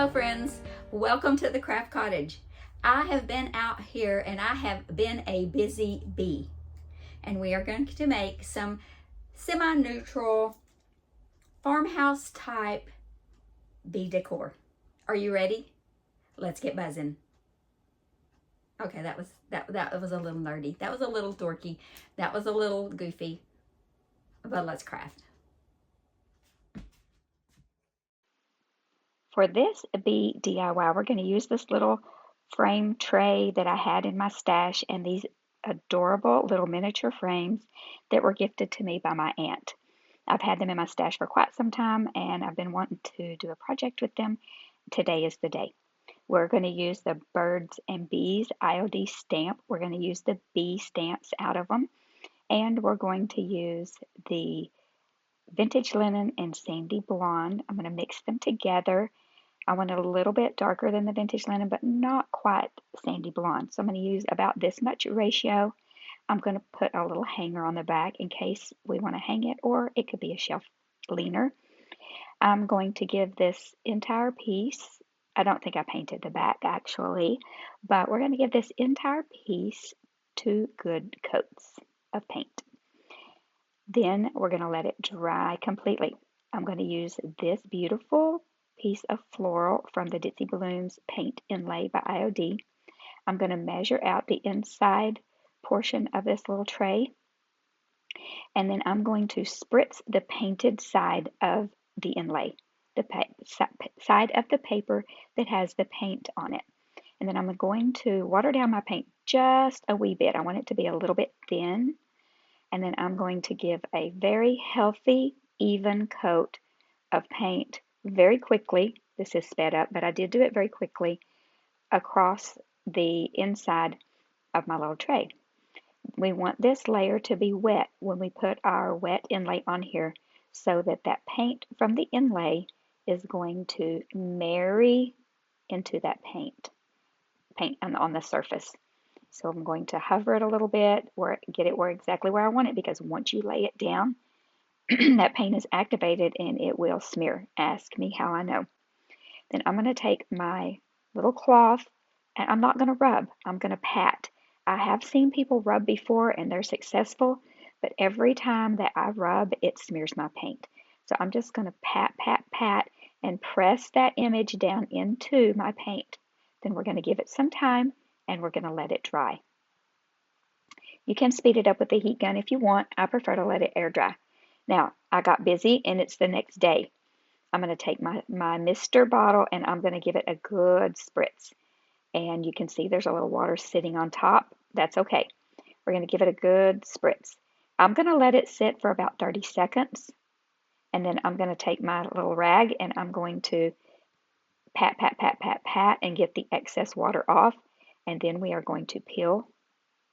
Hello friends, welcome to the Craft Cottage. I have been out here and I have been a busy bee, and we are going to make some semi-neutral farmhouse type bee decor. Are you ready? Let's get buzzing. Okay, that was a little nerdy. That was a little dorky. That was a little goofy. But let's craft. For this bee DIY, we're going to use this little frame tray that I had in my stash and these adorable little miniature frames that were gifted to me by my aunt. I've had them in my stash for quite some time and I've been wanting to do a project with them. Today is the day. We're going to use the Birds and Bees IOD stamp. We're going to use the bee stamps out of them, and we're going to use the Vintage Linen and Sandy Blonde. I'm going to mix them together. I want it a little bit darker than the Vintage Linen, but not quite Sandy Blonde. So I'm going to use about this much ratio. I'm going to put a little hanger on the back in case we want to hang it, or it could be a shelf leaner. I'm going to give this entire piece, I don't think I painted the back actually, but we're going to give this entire piece 2 good coats of paint. Then we're going to let it dry completely. I'm going to use this beautiful piece of Floral from the Ditsy Balloons Paint Inlay by IOD. I'm going to measure out the inside portion of this little tray, and then I'm going to spritz the painted side of the inlay, the side of the paper that has the paint on it. And then I'm going to water down my paint just a wee bit. I want it to be a little bit thin. And then I'm going to give a very healthy, even coat of paint very quickly. This is sped up, but I did do it very quickly across the inside of my little tray. We want this layer to be wet when we put our wet inlay on here, so that that paint from the inlay is going to marry into that paint on the surface. So I'm going to hover it a little bit, get it exactly where I want it, because once you lay it down, that paint is activated and it will smear. Ask me how I know. Then I'm going to take my little cloth, and I'm not going to rub, I'm going to pat. I have seen people rub before and they're successful, but every time that I rub, it smears my paint. So I'm just going to pat, pat, pat, and press that image down into my paint. Then we're going to give it some time and we're going to let it dry. You can speed it up with the heat gun if you want. I prefer to let it air dry. Now, I got busy and it's the next day. I'm going to take my mister bottle and I'm going to give it a good spritz. And you can see there's a little water sitting on top. That's okay. We're going to give it a good spritz. I'm going to let it sit for about 30 seconds. And then I'm going to take my little rag and I'm going to pat, pat, pat, pat, pat, and get the excess water off. And then we are going to peel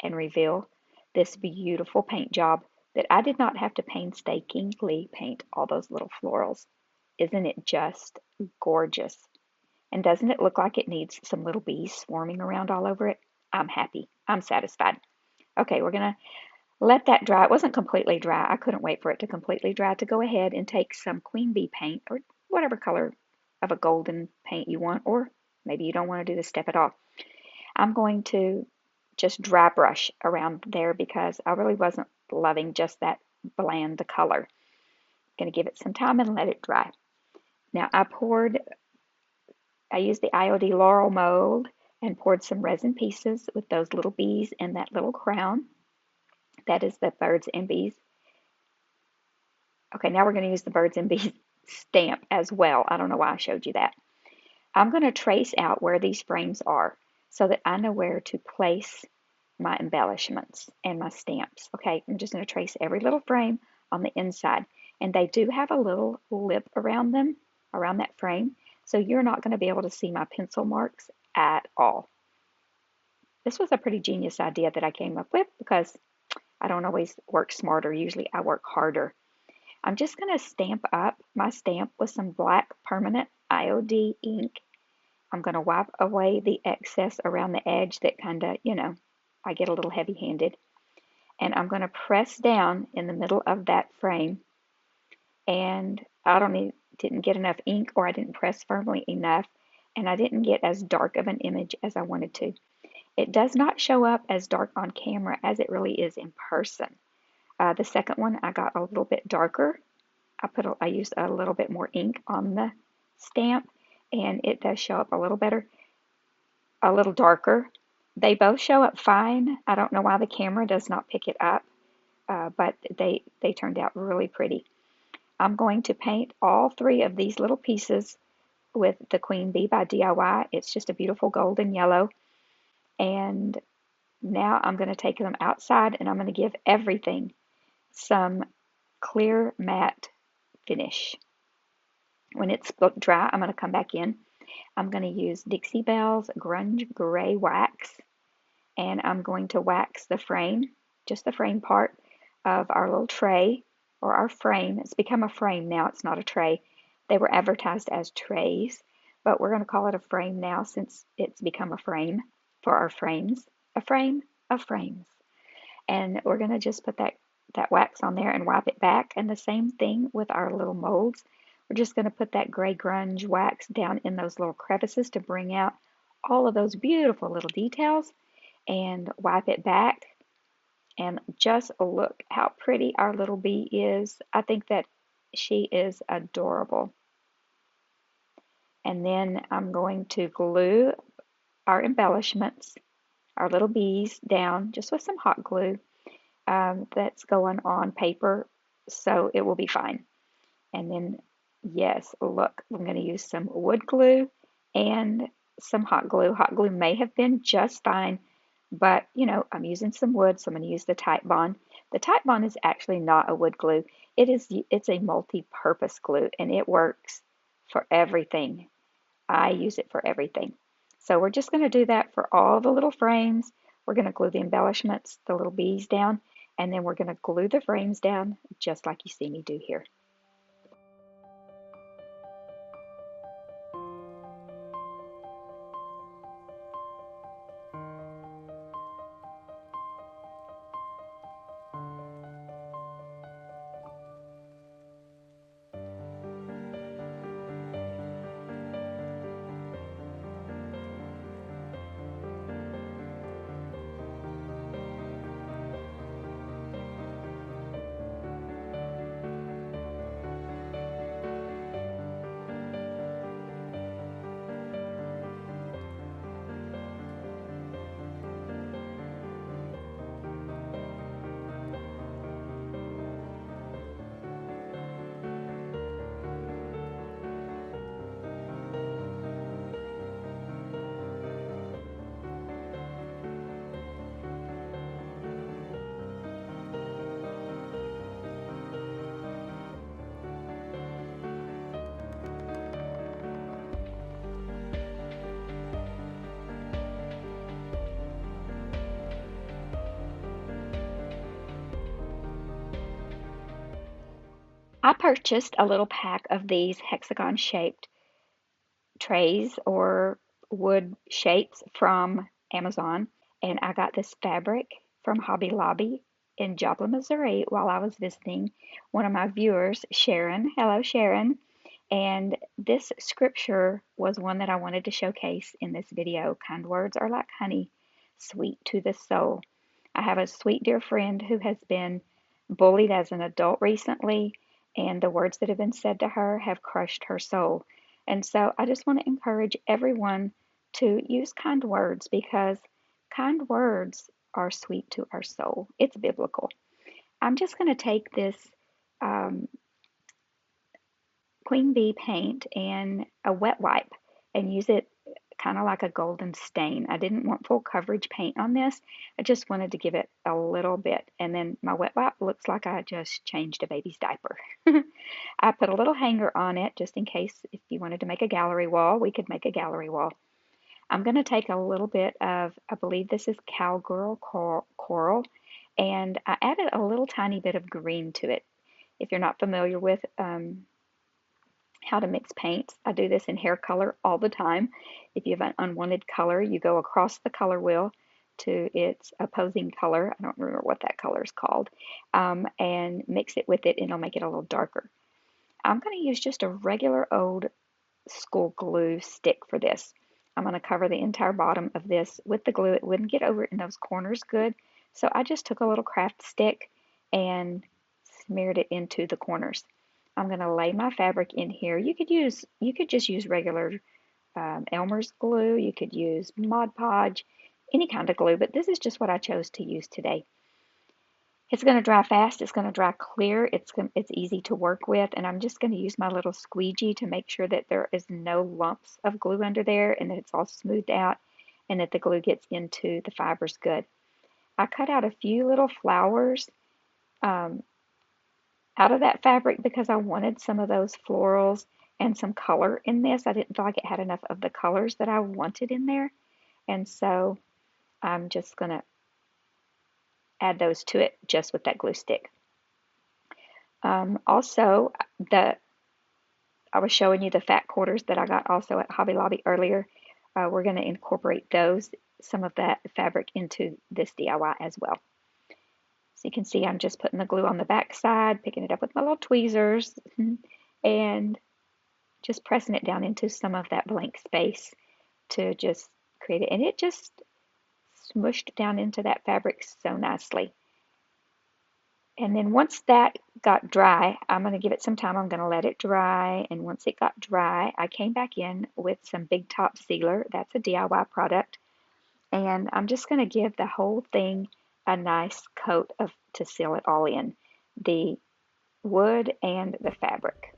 and reveal this beautiful paint job that I did not have to painstakingly paint all those little florals. Isn't it just gorgeous? And doesn't it look like it needs some little bees swarming around all over it? I'm happy. I'm satisfied. Okay, we're going to let that dry. It wasn't completely dry. I couldn't wait for it to completely dry to go ahead and take some queen bee paint, or whatever color of a golden paint you want, or maybe you don't want to do this step at all. I'm going to just dry brush around there because I really wasn't loving just that bland color. I'm going to give it some time and let it dry. Now I used the IOD Laurel mold and poured some resin pieces with those little bees and that little crown. That is the Birds and Bees. Okay, now we're going to use the Birds and Bees stamp as well. I don't know why I showed you that. I'm going to trace out where these frames are so that I know where to place my embellishments and my stamps. Okay, I'm just going to trace every little frame on the inside. And they do have a little lip around them, around that frame. So you're not going to be able to see my pencil marks at all. This was a pretty genius idea that I came up with because I don't always work smarter. Usually I work harder. I'm just going to stamp up my stamp with some black permanent IOD ink. I'm going to wipe away the excess around the edge that kind of, I get a little heavy-handed. And I'm going to press down in the middle of that frame. And I didn't get enough ink, or I didn't press firmly enough. and I didn't get as dark of an image as I wanted to. It does not show up as dark on camera as it really is in person. The second one I got a little bit darker. I used a little bit more ink on the stamp, and it does show up a little better, a little darker. They both show up fine. I don't know why the camera does not pick it up, but they turned out really pretty. I'm going to paint all three of these little pieces with the Queen Bee by DIY. It's just a beautiful golden yellow. And now I'm going to take them outside and I'm going to give everything some clear matte finish. When it's dry, I'm going to come back in. I'm going to use Dixie Belle's Grunge Gray Wax, and I'm going to wax the frame, just the frame part of our little tray, or our frame. It's become a frame now, it's not a tray. They were advertised as trays, but we're going to call it a frame now since it's become a frame for our frames. A frame of frames. And we're going to just put that wax on there and wipe it back. And the same thing with our little molds. We're just going to put that gray grunge wax down in those little crevices to bring out all of those beautiful little details and wipe it back. And just look how pretty our little bee is. I think that she is adorable. And then I'm going to glue our embellishments, our little bees, down just with some hot glue that's going on paper, so it will be fine. And then, yes, look, I'm going to use some wood glue and some hot glue. Hot glue may have been just fine, but you know, I'm using some wood, so I'm going to use the Titebond. The Titebond is actually not a wood glue. It's a multi-purpose glue, and it works for everything. I use it for everything. So we're just going to do that for all the little frames. We're going to glue the embellishments, the little bees down, and then we're going to glue the frames down just like you see me do here. I purchased a little pack of these hexagon shaped trays or wood shapes from Amazon, and I got this fabric from Hobby Lobby in Joplin, Missouri while I was visiting one of my viewers, Sharon. Hello, Sharon. And this scripture was one that I wanted to showcase in this video. Kind words are like honey, sweet to the soul. I have a sweet dear friend who has been bullied as an adult recently, and the words that have been said to her have crushed her soul. And so I just want to encourage everyone to use kind words because kind words are sweet to our soul. It's biblical. I'm just going to take this um, Queen Bee paint and a wet wipe and use it kind of like a golden stain. I didn't want full coverage paint on this. I just wanted to give it a little bit. And then my wet wipe looks like I just changed a baby's diaper. I put a little hanger on it just in case if you wanted to make a gallery wall, we could make a gallery wall. I'm going to take a little bit of, I believe this is cowgirl coral, and I added a little tiny bit of green to it. If you're not familiar with how to mix paints, I do this in hair color all the time. If you have an unwanted color, you go across the color wheel to its opposing color. I don't remember what that color is called, and mix it with it, and it'll make it a little darker. I'm going to use just a regular old school glue stick for this. I'm going to cover the entire bottom of this with the glue. It wouldn't get over in those corners good. So I just took a little craft stick and smeared it into the corners. I'm going to lay my fabric in here. You could just use regular Elmer's glue. You could use Mod Podge, any kind of glue, but this is just what I chose to use today. It's going to dry fast. It's going to dry clear. It's easy to work with, and I'm just going to use my little squeegee to make sure that there is no lumps of glue under there and that it's all smoothed out and that the glue gets into the fibers good. I cut out a few little flowers out of that fabric because I wanted some of those florals and some color in this. I didn't feel like it had enough of the colors that I wanted in there, and so I'm just going to add those to it just with that glue stick. Also, I was showing you the fat quarters that I got also at Hobby Lobby earlier. We're going to incorporate some of that fabric into this DIY as well. So you can see I'm just putting the glue on the back side, picking it up with my little tweezers, and just pressing it down into some of that blank space to just create it. And it just smushed down into that fabric so nicely. And then once that got dry, I'm going to give it some time. I'm going to let it dry. And once it got dry, I came back in with some Big Top Sealer. That's a DIY product. And I'm just going to give the whole thing a nice coat to seal it all in, the wood and the fabric.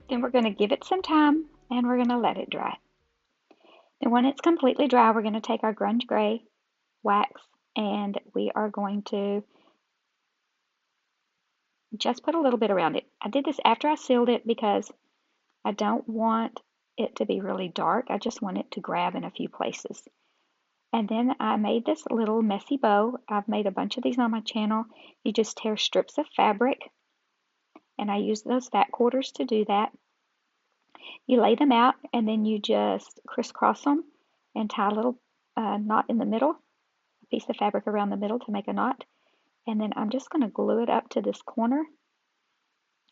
Then we're going to give it some time and we're going to let it dry. And when it's completely dry, we're going to take our grunge gray wax and we are going to just put a little bit around it. I did this after I sealed it because I don't want it to be really dark. I just want it to grab in a few places. And then I made this little messy bow. I've made a bunch of these on my channel. You just tear strips of fabric and I use those fat quarters to do that. You lay them out and then you just crisscross them and tie a little knot in the middle, a piece of fabric around the middle to make a knot. And then I'm just going to glue it up to this corner,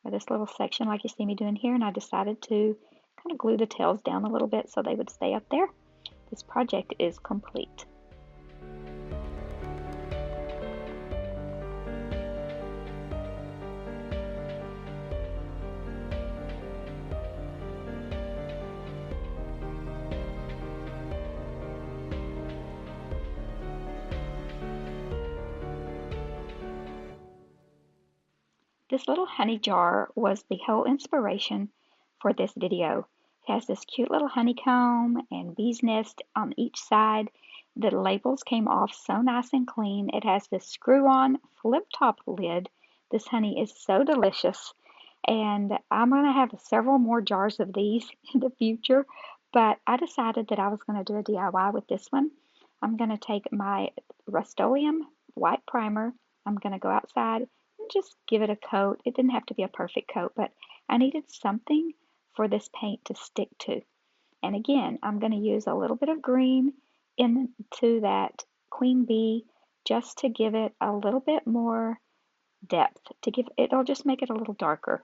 or this little section like you see me doing here. And I decided to kind of glue the tails down a little bit so they would stay up there. This project is complete. This little honey jar was the whole inspiration for this video. It has this cute little honeycomb and bee's nest on each side. The labels came off so nice and clean. It has this screw-on flip-top lid. This honey is so delicious. And I'm going to have several more jars of these in the future. But I decided that I was going to do a DIY with this one. I'm going to take my Rust-Oleum white primer. I'm going to go outside and just give it a coat. It didn't have to be a perfect coat, but I needed something for this paint to stick to. And again, I'm going to use a little bit of green into that queen bee just to give it a little bit more depth. It'll just make it a little darker.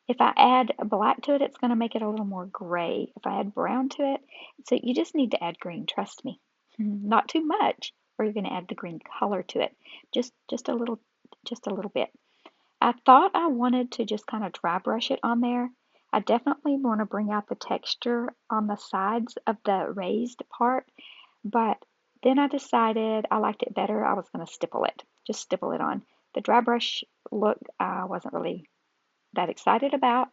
If I add black to it, it's going to make it a little more gray. If I add brown to it, so you just need to add green, trust me. Not too much, or you're going to add the green color to it. Just a little bit. I thought I wanted to just kind of dry brush it on there. I definitely want to bring out the texture on the sides of the raised part, but then I decided I liked it better. I was going to stipple it, just stipple it on. The dry brush look I wasn't really that excited about,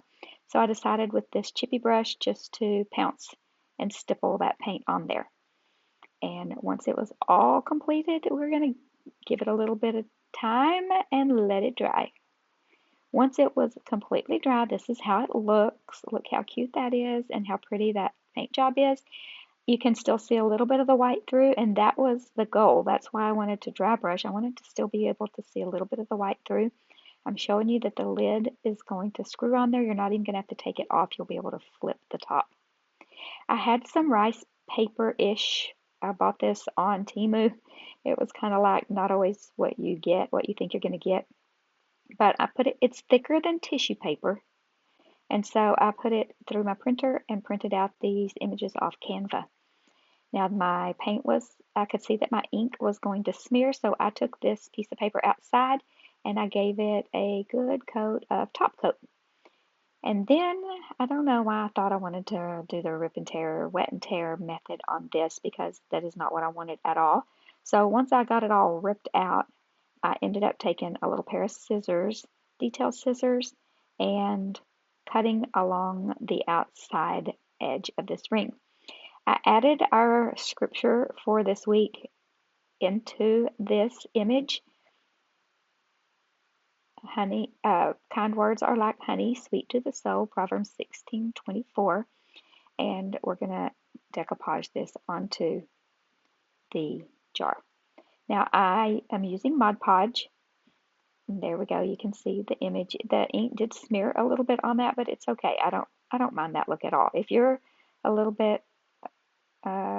so I decided with this chippy brush just to pounce and stipple that paint on there. And once it was all completed, we're going to give it a little bit of time and let it dry. Once it was completely dry, this is how it looks. Look how cute that is and how pretty that paint job is. You can still see a little bit of the white through, and that was the goal. That's why I wanted to dry brush. I wanted to still be able to see a little bit of the white through. I'm showing you that the lid is going to screw on there. You're not even going to have to take it off. You'll be able to flip the top. I had some rice paper-ish I bought this on Temu. It was kind of like not always what you get, what you think you're going to get. But I put it, it's thicker than tissue paper. And so I put it through my printer and printed out these images off Canva. Now my paint was, I could see that my ink was going to smear, so I took this piece of paper outside and I gave it a good coat of top coat. And then I don't know why I thought I wanted to do the rip and tear, wet and tear method on this because that is not what I wanted at all. So once I got it all ripped out, I ended up taking a little pair of scissors, detail scissors, and cutting along the outside edge of this ring. I added our scripture for this week into this image. Honey, kind words are like honey, sweet to the soul, Proverbs 16:24. And we're going to decoupage this onto the jar. Now I am using Mod Podge. There we go. You can see the image. The ink did smear a little bit on that, but it's okay. I don't mind that look at all. If you're a little bit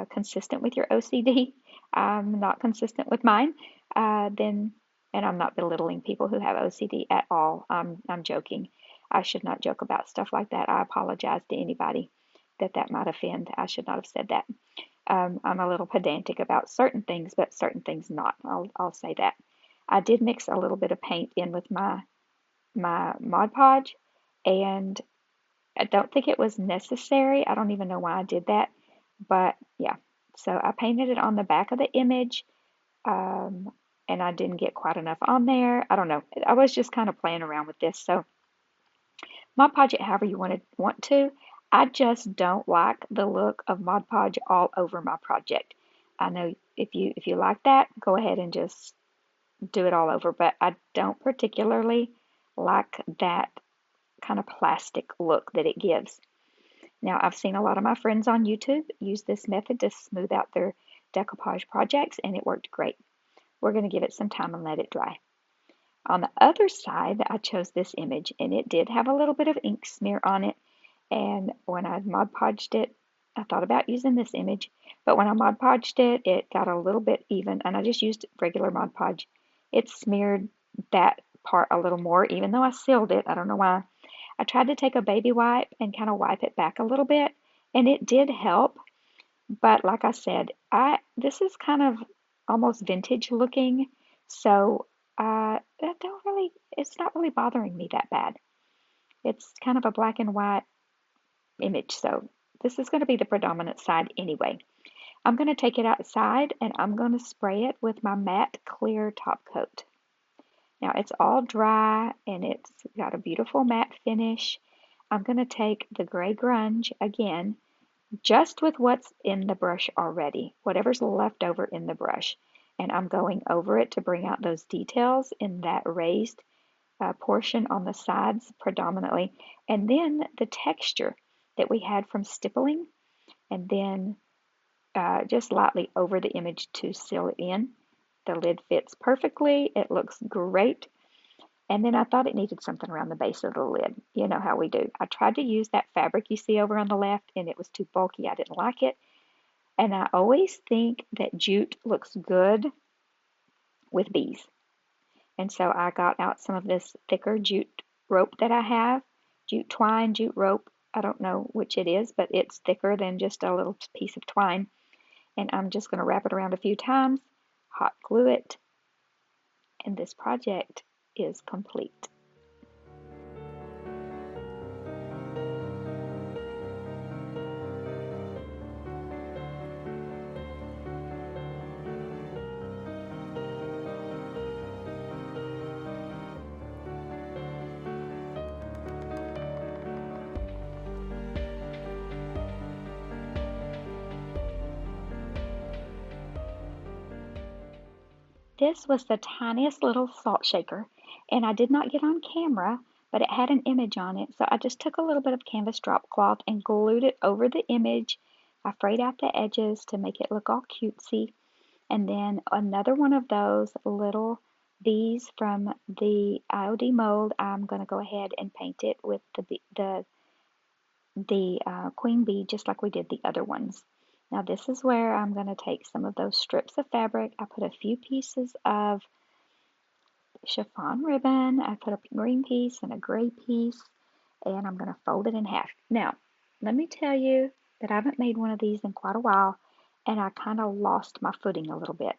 consistent with your OCD, I'm not consistent with mine, then, and I'm not belittling people who have OCD at all. I'm joking. I should not joke about stuff like that. I apologize to anybody that might offend. I should not have said that. I'm a little pedantic about certain things, but certain things not. I'll say that. I did mix a little bit of paint in with my Mod Podge, and I don't think it was necessary. I don't even know why I did that, but yeah. So I painted it on the back of the image, and I didn't get quite enough on there. I don't know. I was just kind of playing around with this. So Mod Podge it however you want to. I just don't like the look of Mod Podge all over my project. I know if you like that, go ahead and just do it all over, but I don't particularly like that kind of plastic look that it gives. Now, I've seen a lot of my friends on YouTube use this method to smooth out their decoupage projects, and it worked great. We're going to give it some time and let it dry. On the other side, I chose this image, and it did have a little bit of ink smear on it, and when I Mod Podged it, I thought about using this image, but when I Mod Podged it, it got a little bit even, and I just used regular Mod Podge. It smeared that part a little more, even though I sealed it. I don't know why. I tried to take a baby wipe and kind of wipe it back a little bit, and it did help. But like I said, this is kind of almost vintage looking, so it's not really bothering me that bad. It's kind of a black and white image, so this is going to be the predominant side anyway. I'm going to take it outside and I'm going to spray it with my matte clear top coat. Now it's all dry and it's got a beautiful matte finish. I'm going to take the gray grunge again, just with what's in the brush already, whatever's left over in the brush. And I'm going over it to bring out those details in that raised portion on the sides predominantly. And then the texture that we had from stippling, and then just lightly over the image to seal it in. The lid fits perfectly. It looks great. And then I thought it needed something around the base of the lid. You know how we do. I tried to use that fabric you see over on the left, and it was too bulky. I didn't like it. And I always think that jute looks good with bees. And so I got out some of this thicker jute rope that I have. Jute twine, jute rope. I don't know which it is, but it's thicker than just a little piece of twine. And I'm just going to wrap it around a few times, hot glue it, and this project is complete. This was the tiniest little salt shaker, and I did not get on camera, but it had an image on it, so I just took a little bit of canvas drop cloth and glued it over the image. I frayed out the edges to make it look all cutesy, and then another one of those little bees from the IOD mold, I'm going to go ahead and paint it with the queen bee, just like we did the other ones. Now this is where I'm going to take some of those strips of fabric. I put a few pieces of chiffon ribbon. I put a green piece and a gray piece, and I'm going to fold it in half. Now, let me tell you that I haven't made one of these in quite a while, and I kind of lost my footing a little bit.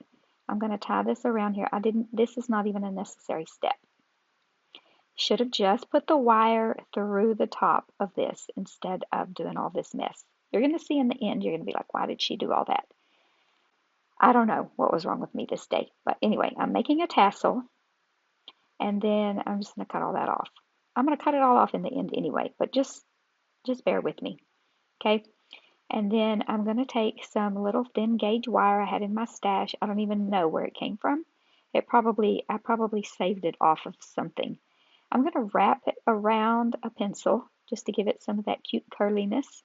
I'm going to tie this around here. This is not even a necessary step. Should have just put the wire through the top of this instead of doing all this mess. You're going to see in the end, you're going to be like, why did she do all that? I don't know what was wrong with me this day. But anyway, I'm making a tassel, and then I'm just going to cut all that off. I'm going to cut it all off in the end anyway, but just bear with me, okay? And then I'm going to take some little thin gauge wire I had in my stash. I don't even know where it came from. I probably saved it off of something. I'm going to wrap it around a pencil just to give it some of that cute curliness,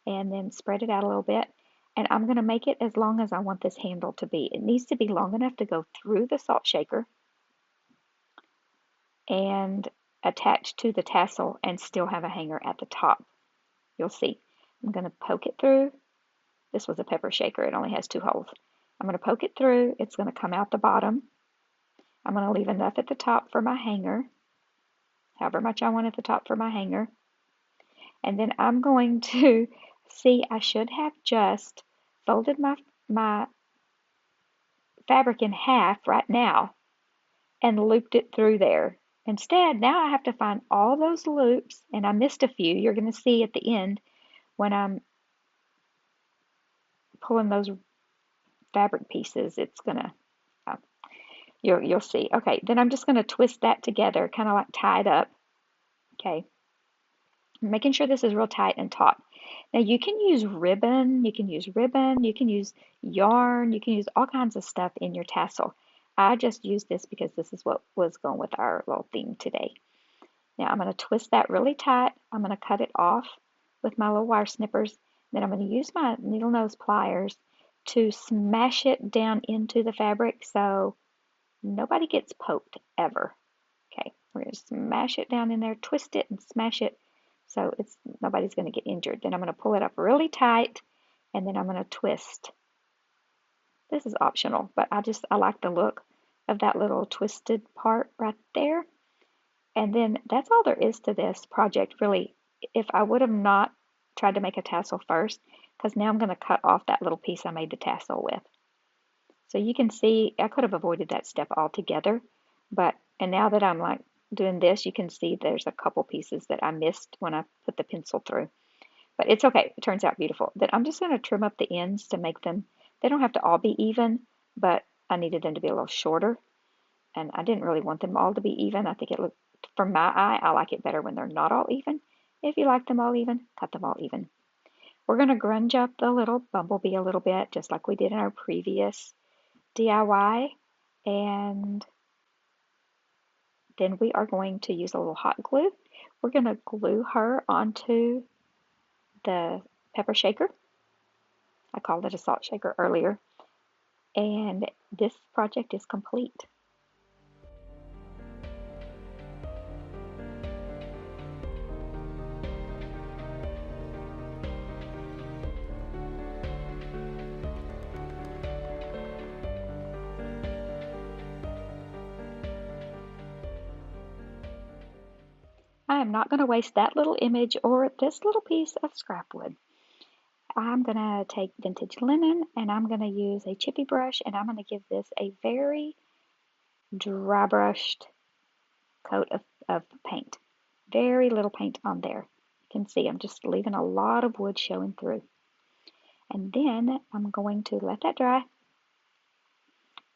and then spread it out a little bit. And I'm going to make it as long as I want this handle to be. It needs to be long enough to go through the salt shaker and attach to the tassel and still have a hanger at the top. You'll see. I'm going to poke it through. This was a pepper shaker. It only has 2 holes. I'm going to poke it through. It's going to come out the bottom. I'm going to leave enough at the top for my hanger, however much I want at the top for my hanger. And then I'm going to see, I should have just folded my fabric in half right now and looped it through there. Instead, now I have to find all those loops, and I missed a few. You're going to see at the end when I'm pulling those fabric pieces, it's going to, you'll see. Okay, then I'm just going to twist that together, kind of like tie it up. Okay, making sure this is real tight and taut. Now you can use ribbon, you can use yarn, you can use all kinds of stuff in your tassel. I just used this because this is what was going with our little theme today. Now I'm going to twist that really tight. I'm going to cut it off with my little wire snippers. Then I'm going to use my needle nose pliers to smash it down into the fabric so nobody gets poked ever. Okay, we're going to smash it down in there, twist it and smash it so nobody's going to get injured. Then I'm going to pull it up really tight, and then I'm going to twist. This is optional, but I like the look of that little twisted part right there. And then that's all there is to this project, really. If I would have not tried to make a tassel first, because now I'm going to cut off that little piece I made the tassel with. So you can see I could have avoided that step altogether, and now that I'm like doing this, you can see there's a couple pieces that I missed when I put the pencil through. But it's okay, it turns out beautiful. Then I'm just going to trim up the ends to make them, they don't have to all be even, but I needed them to be a little shorter. And I didn't really want them all to be even. I think it looked, from my eye, I like it better when they're not all even. If you like them all even, cut them all even. We're going to grunge up the little bumblebee a little bit, just like we did in our previous DIY. And then we are going to use a little hot glue. We're going to glue her onto the pepper shaker. I called it a salt shaker earlier. And this project is complete. I am not going to waste that little image or this little piece of scrap wood. I'm going to take vintage linen, and I'm going to use a chippy brush, and I'm going to give this a very dry brushed coat of paint. Very little paint on there. You can see I'm just leaving a lot of wood showing through. And then I'm going to let that dry,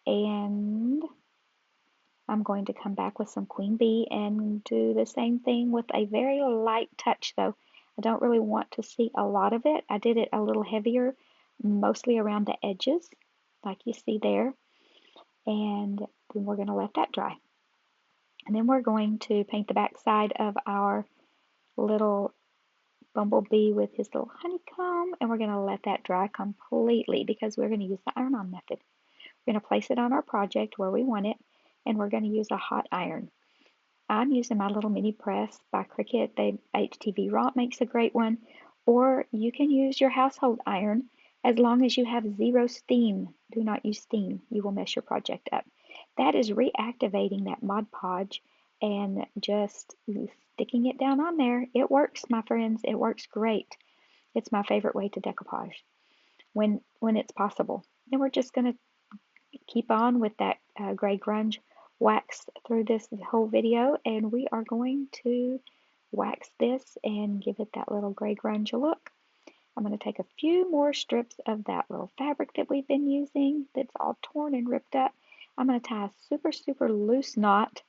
and I'm going to come back with some Queen Bee and do the same thing with a very light touch though. I don't really want to see a lot of it. I did it a little heavier, mostly around the edges, like you see there. And then we're going to let that dry. And then we're going to paint the back side of our little bumblebee with his little honeycomb, and we're going to let that dry completely because we're going to use the iron-on method. We're going to place it on our project where we want it, and we're going to use a hot iron. I'm using my little mini press by Cricut. HTV Romp makes a great one, or you can use your household iron as long as you have zero steam. Do not use steam. You will mess your project up. That is reactivating that Mod Podge and just sticking it down on there. It works, my friends. It works great. It's my favorite way to decoupage when it's possible. Then we're just going to keep on with that gray grunge wax through this whole video, and we are going to wax this and give it that little gray grunge look. I'm going to take a few more strips of that little fabric that we've been using that's all torn and ripped up. I'm going to tie a super, super loose knot.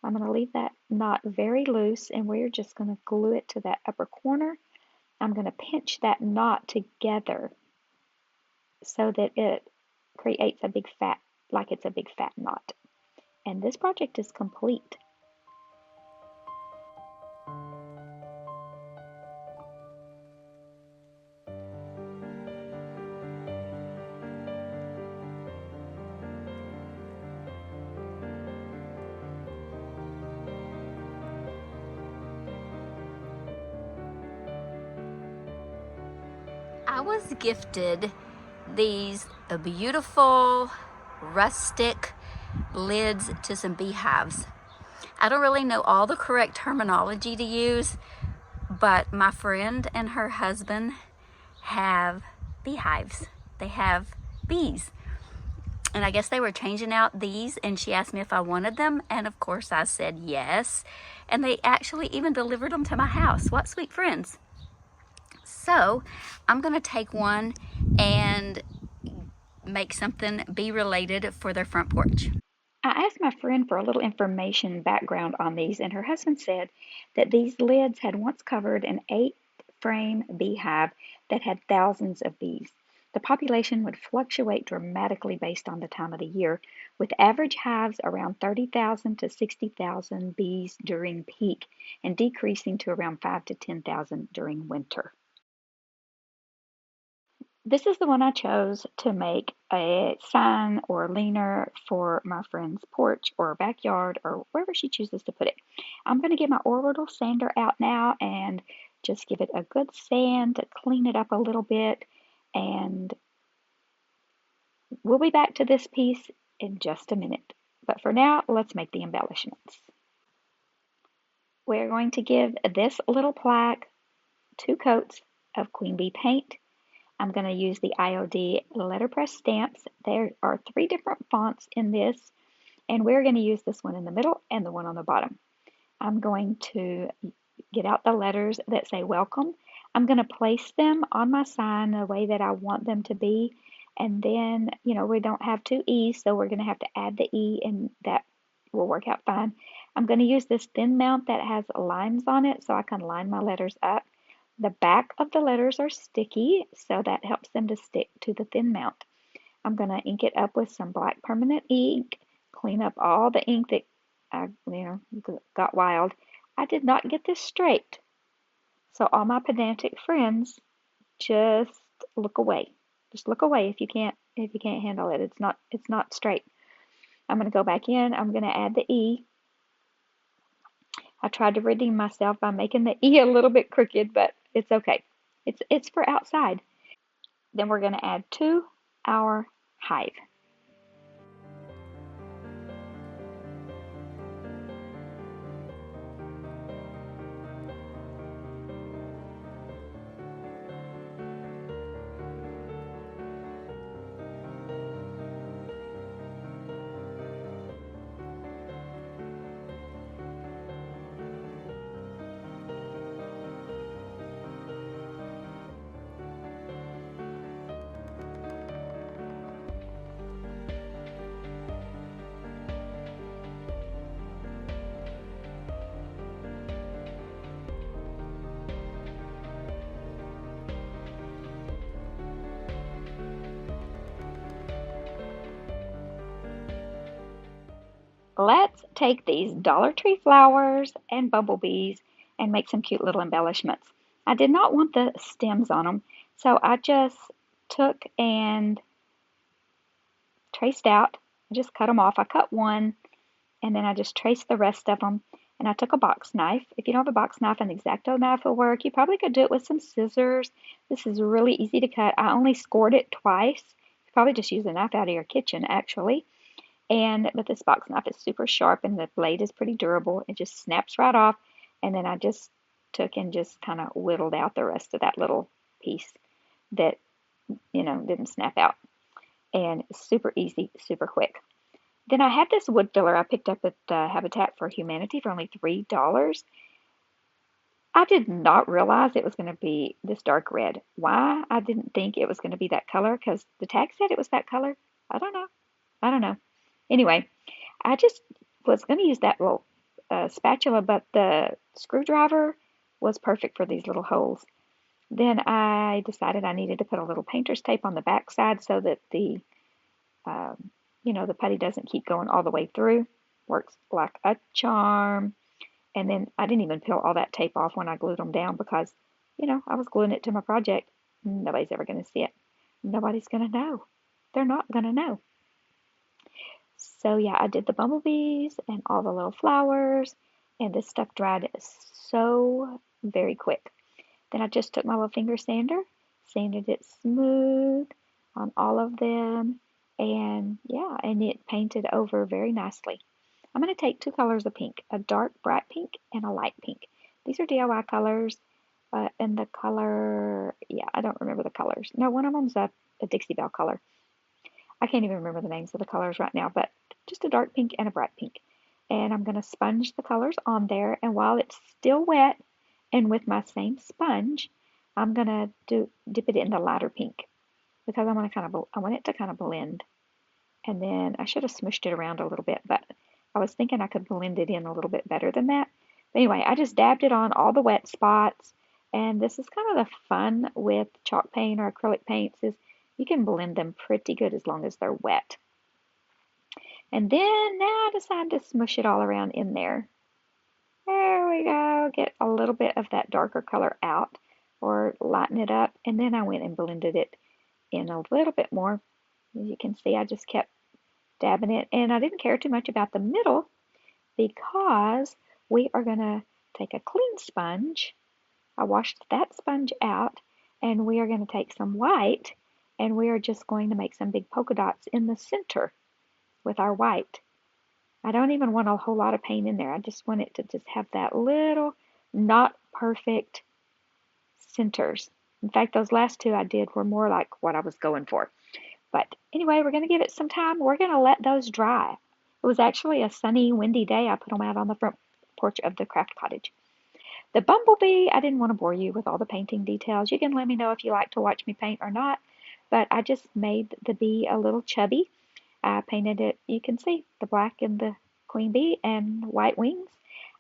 I'm going to leave that knot very loose, and we're just going to glue it to that upper corner. I'm going to pinch that knot together so that it creates a big fat, like it's a big fat knot. And this project is complete. I was gifted these beautiful rustic lids to some beehives. I don't really know all the correct terminology to use, but my friend and her husband have beehives. They have bees. And I guess they were changing out these, and she asked me if I wanted them, and of course I said yes. And they actually even delivered them to my house. What sweet friends. So I'm gonna take one and make something bee related for their front porch. I asked my friend for a little information background on these, and her husband said that these lids had once covered an 8-frame beehive that had thousands of bees. The population would fluctuate dramatically based on the time of the year, with average hives around 30,000 to 60,000 bees during peak and decreasing to around 5 to 10,000 during winter. This is the one I chose to make a sign or leaner for my friend's porch or backyard or wherever she chooses to put it. I'm going to get my orbital sander out now and just give it a good sand to clean it up a little bit, and we'll be back to this piece in just a minute. But for now, let's make the embellishments. We're going to give this little plaque 2 coats of Queen Bee paint. I'm going to use the IOD letterpress stamps. There are 3 different fonts in this, and we're going to use this one in the middle and the one on the bottom. I'm going to get out the letters that say welcome. I'm going to place them on my sign the way that I want them to be, and then, we don't have 2 E's, so we're going to have to add the E, and that will work out fine. I'm going to use this thin mount that has lines on it so I can line my letters up. The back of the letters are sticky, so that helps them to stick to the thin mount. I'm going to ink it up with some black permanent ink, clean up all the ink that got wild. I did not get this straight. So all my pedantic friends, just look away. Just look away if you can't handle it. It's not straight. I'm going to go back in. I'm going to add the E. I tried to redeem myself by making the E a little bit crooked, but it's okay. It's for outside. Then we're going to add to our hive. Let's take these Dollar Tree flowers and bumblebees and make some cute little embellishments. I did not want the stems on them, so I just took and traced out. I just cut them off. I cut one, and then I just traced the rest of them. And I took a box knife. If you don't have a box knife, an X-Acto knife will work. You probably could do it with some scissors. This is really easy to cut. I only scored it twice. You probably just use a knife out of your kitchen, actually. But this box knife is super sharp and the blade is pretty durable. It just snaps right off. And then I just took and just kind of whittled out the rest of that little piece that, didn't snap out. And super easy, super quick. Then I had this wood filler I picked up at Habitat for Humanity for only $3. I did not realize it was going to be this dark red. Why I didn't think it was going to be that color, because the tag said it was that color. I don't know. I don't know. Anyway, I just was going to use that little spatula, but the screwdriver was perfect for these little holes. Then I decided I needed to put a little painter's tape on the back side so that the putty doesn't keep going all the way through. Works like a charm. And then I didn't even peel all that tape off when I glued them down because, I was gluing it to my project. Nobody's ever going to see it. Nobody's going to know. They're not going to know. So yeah, I did the bumblebees and all the little flowers, and this stuff dried so very quick. Then I just took my little finger sander, sanded it smooth on all of them, and yeah, and it painted over very nicely. I'm going to take two colors of pink, a dark bright pink and a light pink. These are DIY colors, and the color, yeah, I don't remember the colors. No, one of them's a Dixie Belle color. I can't even remember the names of the colors right now, but just a dark pink and a bright pink. And I'm going to sponge the colors on there, and while it's still wet, and with my same sponge, I'm going to dip it in the lighter pink because I want it to kind of blend. And then I should have smushed it around a little bit, but I was thinking I could blend it in a little bit better than that. But anyway, I just dabbed it on all the wet spots. And this is kind of the fun with chalk paint or acrylic paints is you can blend them pretty good as long as they're wet. And then now I decided to smush it all around in there. There we go. Get a little bit of that darker color out or lighten it up. And then I went and blended it in a little bit more. As you can see, I just kept dabbing it. And I didn't care too much about the middle because we are going to take a clean sponge. I washed that sponge out, and we are going to take some white, and we are just going to make some big polka dots in the center with our white. I don't even want a whole lot of paint in there. I just want it to just have that little not perfect centers. In fact, those last two I did were more like what I was going for. But anyway, we're going to give it some time. We're going to let those dry. It was actually a sunny, windy day. I put them out on the front porch of the craft cottage. The bumblebee, I didn't want to bore you with all the painting details. You can let me know if you like to watch me paint or not. But I just made the bee a little chubby. I painted it, you can see, the black and the queen bee and white wings.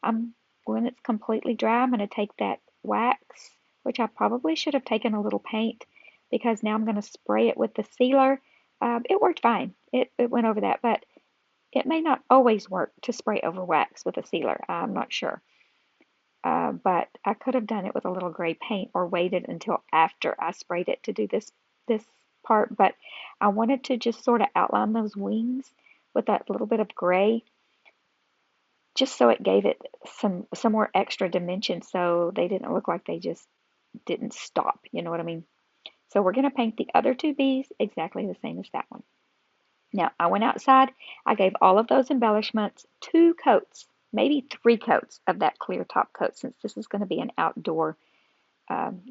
When it's completely dry, I'm going to take that wax, which I probably should have taken a little paint because now I'm going to spray it with the sealer. It worked fine. It went over that, but it may not always work to spray over wax with a sealer. I'm not sure. But I could have done it with a little gray paint or waited until after I sprayed it to do this part. But I wanted to just sort of outline those wings with that little bit of gray, just so it gave it some more extra dimension, so they didn't look like they just didn't stop. You know what I mean? So we're going to paint the other two bees exactly the same as that one. Now, I went outside. I gave all of those embellishments 2 coats, maybe 3 coats of that clear top coat, since this is going to be an outdoor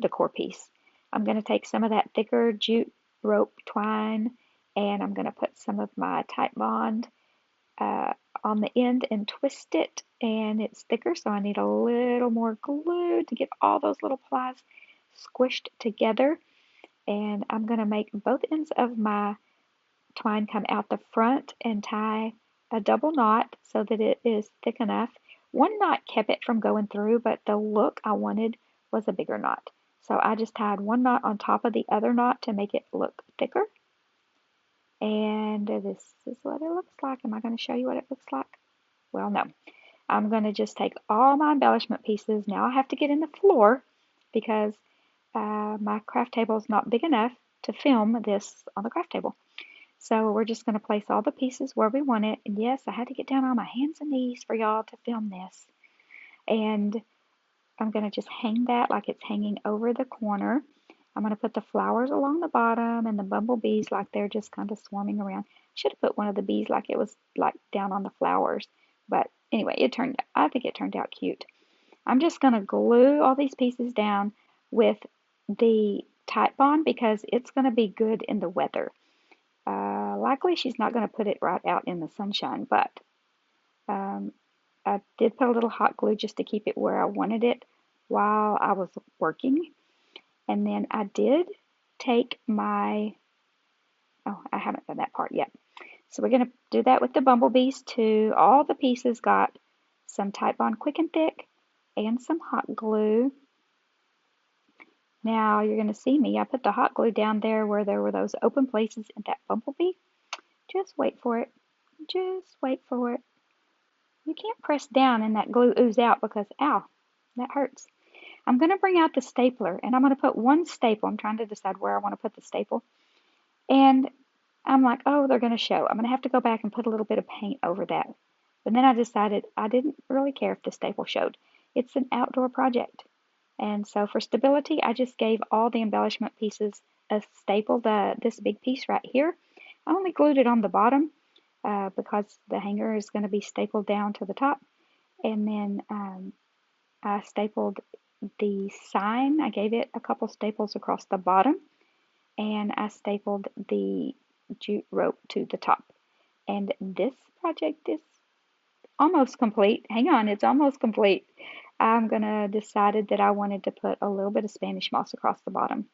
decor piece. I'm going to take some of that thicker jute rope twine, and I'm going to put some of my Titebond on the end and twist it, and it's thicker, so I need a little more glue to get all those little plies squished together. And I'm going to make both ends of my twine come out the front and tie a double knot so that it is thick enough. One knot kept it from going through, but the look I wanted was a bigger knot. So I just tied one knot on top of the other knot to make it look thicker. And this is what it looks like. Am I going to show you what it looks like? Well, no. I'm going to just take all my embellishment pieces. Now I have to get in the floor because my craft table is not big enough to film this on the craft table. So we're just going to place all the pieces where we want it. And yes, I had to get down on my hands and knees for y'all to film this. And I'm going to just hang that like it's hanging over the corner. I'm going to put the flowers along the bottom and the bumblebees like they're just kind of swarming around. Should have put one of the bees like it was like down on the flowers. But anyway, I think it turned out cute. I'm just going to glue all these pieces down with the Type Bond because it's going to be good in the weather. Likely she's not going to put it right out in the sunshine, but I did put a little hot glue just to keep it where I wanted it while I was working. And then I did take my, oh, I haven't done that part yet. So we're going to do that with the bumblebees too. All the pieces got some Type Bond Quick and Thick and some hot glue. Now you're going to see me. I put the hot glue down there where there were those open places in that bumblebee. Just wait for it. Just wait for it. You can't press down and that glue ooze out because, ow, that hurts. I'm going to bring out the stapler and I'm going to put one staple. I'm trying to decide where I want to put the staple. And I'm like, oh, they're going to show. I'm going to have to go back and put a little bit of paint over that. But then I decided I didn't really care if the staple showed. It's an outdoor project. And so for stability, I just gave all the embellishment pieces a staple. This big piece right here, I only glued it on the bottom because the hanger is going to be stapled down to the top. And then I stapled the sign. I gave it a couple staples across the bottom. And I stapled the jute rope to the top. And this project is almost complete. Hang on, it's almost complete. I'm gonna decided that I wanted to put a little bit of Spanish moss across the bottom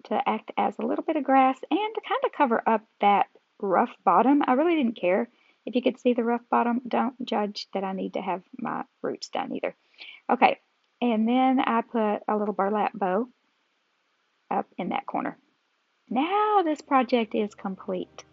to act as a little bit of grass and to kind of cover up that rough bottom. I really didn't care if you could see the rough bottom. Don't judge that I need to have my roots done either. Okay, and then I put a little burlap bow up in that corner. Now this project is complete.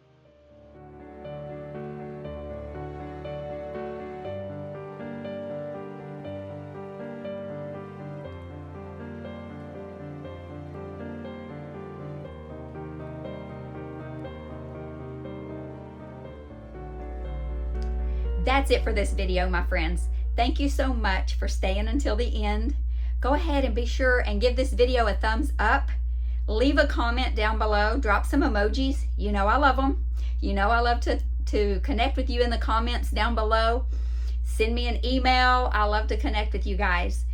That's it for this video, my friends. Thank you so much for staying until the end. Go ahead and be sure and give this video a thumbs up. Leave a comment down below. Drop some emojis. You know I love them. You know I love to connect with you in the comments down below. Send me an email. I love to connect with you guys.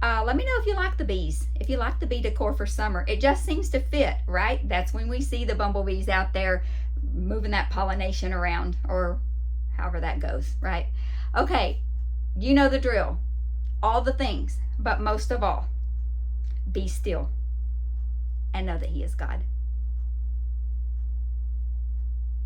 Let me know if you like the bees, if you like the bee decor for summer. It just seems to fit, right? That's when we see the bumblebees out there moving that pollination around, or however that goes, right? Okay, you know the drill. All the things, but most of all, be still and know that He is God.